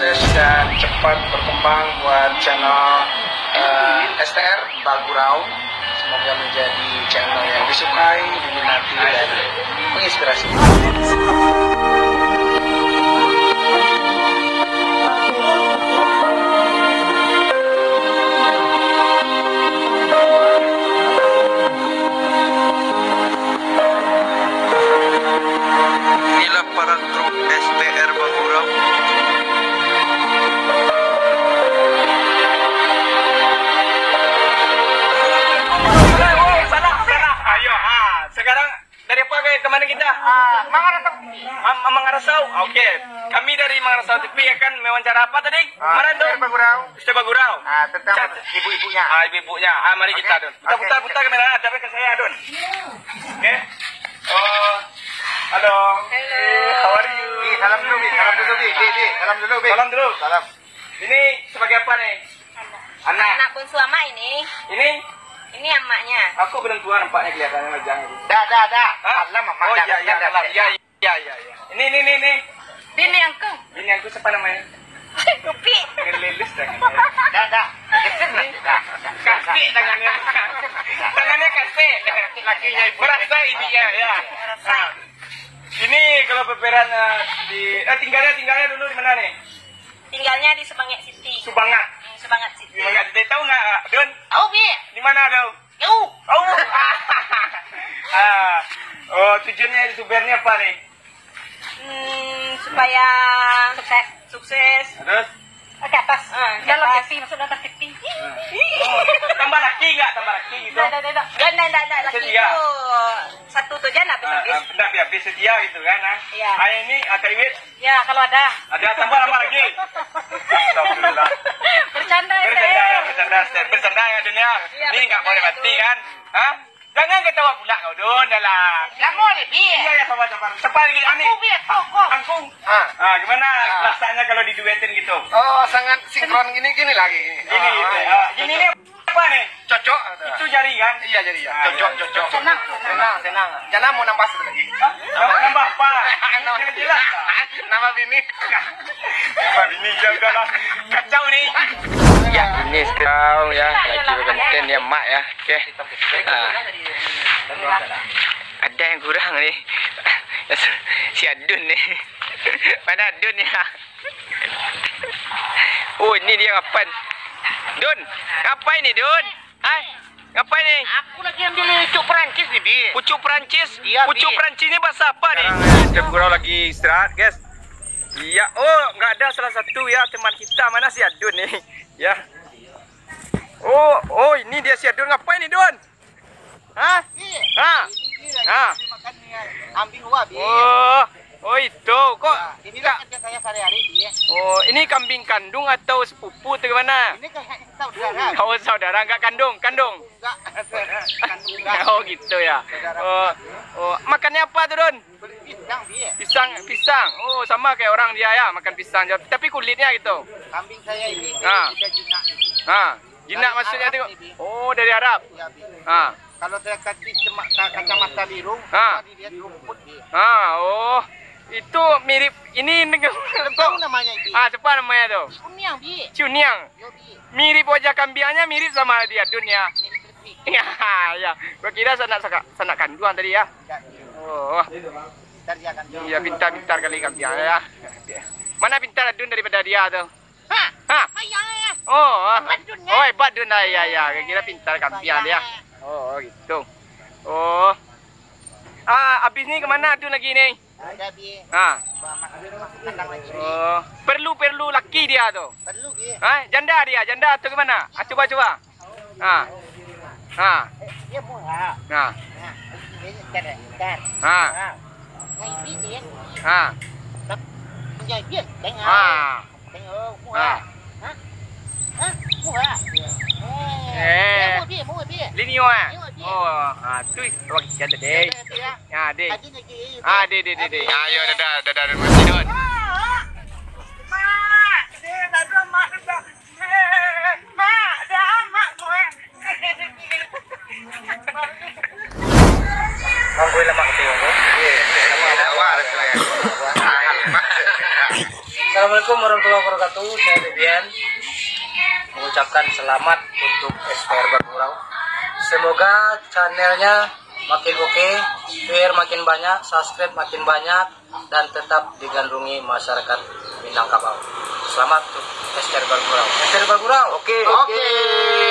sukses dan cepat berkembang buat channel STR Bagurau. Semoga menjadi channel yang disukai, diminati, dan menginspirasi. Inilah para truk STR Bagurau. Sekarang dari apa ke mana kita? Mangarasau. Mangarasau. Oke. Kami dari Mangarasau TV akan mewawancara apa tadi? Kemarin tuh Bagurau. Ustaz Bagurau. Tentang ibu-ibunya. Ibu-ibunya. Mari kita, Don. Kita putar kamera ada ke saya, Don. Oke. Oh. Halo. Hello. How are you? Salam dulu, Bi. Salam dulu, Bi. Salam dulu, Bi. Salam dulu. Salam. Ini sebagai apa nih? Anak. Anak bungsu ama ini. Ini emaknya. Aku belum tua nampaknya kelihatannya majang. Dah. Hah? Allah mama. Oh iya. Ini. Bini angkung. Ini aku siapa namanya? Kupi. Ngelilis tangannya. Dah. Kasih tangannya. Tangannya kasih. Lakinya ibu. Merasa idinya ya. Nah, ini kalau peperan tinggalnya dulu di mana nih? Tinggalnya di Sebangat City. Subangat. Sebangat City. Subangat. Dia tahu nggak, Don? Oh, Bi. Di mana, Don? Jauh. Oh, tujuannya supirnya apa nih? Supaya sukses. Terus? Ke atas. Dalam TV, masuk dalam TV. Tambah laki nggak? Tambah laki gitu? Tidak. Laki Setia. itu satu tu je nak habis. Tidak habis setia gitu kan? Iya. Ini ada Iwit. Ya, kalau ada. Ada tambah lama lagi. Astagfirullah. Bercanda Bercanda ya dunia. Iya, Ini nggak boleh bercanda mati itu. kan? Hah? Jangan ketawa pula kau Don, lah. Lama ni, Bi. Iya ya sabar. Cepat lagi ani. Angkung. Gimana rasanya kalau diduetin gitu? Oh, sangat sinkron gini lagi. Ini apa nih? Cocok. Itu jari kan? Iya, jadi ya. Cocok. Senang. Jangan mau nambah satu lagi. Nambah apa? Jangan jelas. Nama bini. Nambah ini ya udahlah. Kacau nih. Ya, ini sekarang ya lagi berkonten ya mak ya. Oke. Ada yang kurang nih. Si Adun nih. Mana Adun ya? Oh, ini dia kapan? Dun, ngapain nih Dun? Ngapain nih? Aku lagi ambil pucuk Perancis nih, Bi. Pucuk Perancis? Iya, Pucuk Bi. Perancis ini bahasa apa nih? Kita Bagurau lagi istirahat, guys. Iya, oh nggak ada salah satu ya teman kita, mana si Adun nih? Ya. Oh ini dia si Adun, ngapain nih Dun? Hah? Makan kambing gua, Bi. Oh itu kok? Inilah kerja saya sehari-hari, Bi. Oh ini kambing kandung atau sepupu atau gimana? Ini kayak saudara. Oh saudara nggak kandung? Enggak. Kandung enggak. Oh gitu ya. Oh makannya apa tuh Don? Pisang, Bi. Pisang. Oh sama kayak orang dia ya makan pisang. Tapi kulitnya gitu. Kambing saya ini Ah. tidak jinak. Jinak maksudnya Arab tuh. nih, Bi. Oh dari Arab. Ya, Bi. Ah. Kalau saya kasih kacamata biru, Ah. tadi dia rumput, Bi. Oh itu mirip ini Tahu namanya, Bi? siapa namanya tuh? Kunyang, Bi. Cuniang. Yo, Bi. Mirip wajah kambingnya mirip sama dia dunia. Mirip Lutfi. Ya. Gua kira sanak kandungan tadi ya. Enggak, Bi. Oh. Ntar dia akan jawab. Iya pintar kali kambingnya ya. Mana pintar Adun daripada dia tuh? Hah? Ayah. Oh. Dun, ya. Oh hebat Dun ya. Kira pintar kambingnya dia. Oh gitu. Oh. Abis ini kemana Adun lagi nih? Ada, Bi. Kandang lagi, Bi. Oh. Perlu laki dia tuh. Perlu, Bi. Janda atau gimana? Coba. Dia murah. Nah. Ini kan. Ngay biết điện. Ngay biết đánh ơi. Đánh ơi, mua à? Hả? Mua à? Mua bia. Linio tu orang janda deh. Deh. Deh. Ayo dadah masih Don. Assalamualaikum warahmatullahi wabarakatuh. saya Debian mengucapkan selamat untuk SPR Bagurau. Semoga channelnya makin oke, viewer makin banyak, subscribe makin banyak, dan tetap digandrungi masyarakat Minangkabau. Selamat untuk SPR Bagurau. SPR Bagurau. Oke. Oke.